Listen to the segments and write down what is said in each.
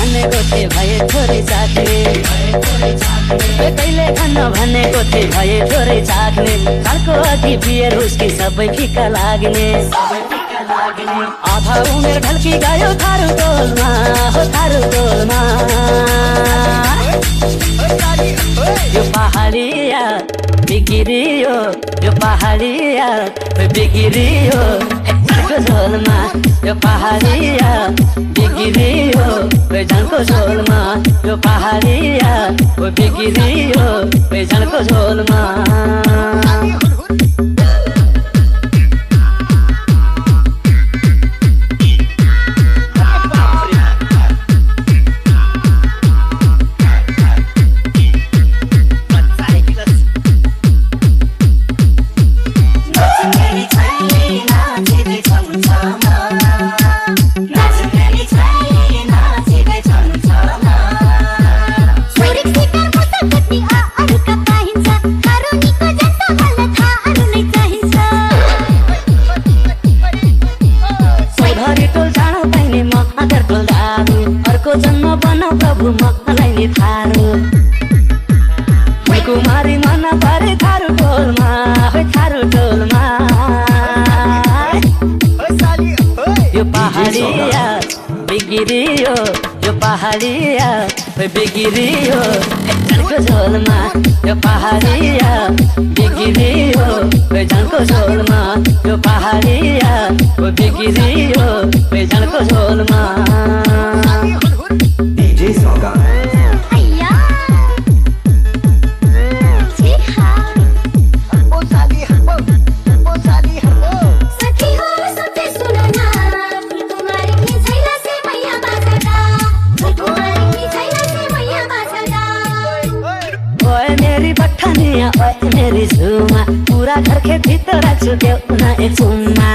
भनेको थिए भए थोरै चाख्ने कहिले खान भनेको थिए भए थोरै चाख्ने सालको अघि बियर उसकी सबै फिका लाग्ने आधा उमेर ढल्की गयो थारू टोलमा हो थारू टोलमा यो पहाडिया बिगिरियो यो पहाडिया बिगिरियो झनको झोलमा यो पहाडिया बिगिरियो झनको झोलमा यो पहाडिया बिगिरियो झनको झोलमा कुमारी मन परे थारू टोलमा थारू टोलमा यो पहाडिया बिगिरियो यो पहाडिया बिगिरियो झनको झोलमा यो पहाडिया बिगिरियो झनको झोलमा यो पहाडिया बिगिरियो झनको झोलमा DJ Saga मेरी झुमा पूरा घर के भीतर चुके ना एक चुम्मा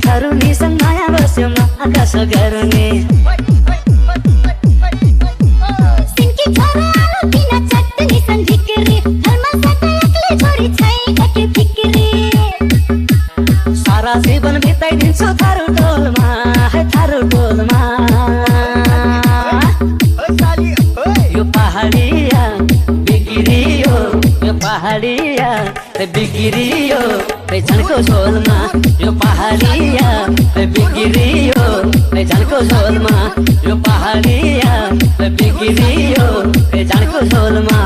तरुनीसँग माया बस्योमा आकाश गर्ने सारा जीवन बिताइदिन्छु थारू टोलमा थारू टोलमा यो पहाडिया बिगिरियो यो पहाडिया बिगिरियो झनको झोलमा यो पहाडिया बिगिरियो झनको झोलमा यो पहाडिया बिगिरियो झनको झोलमा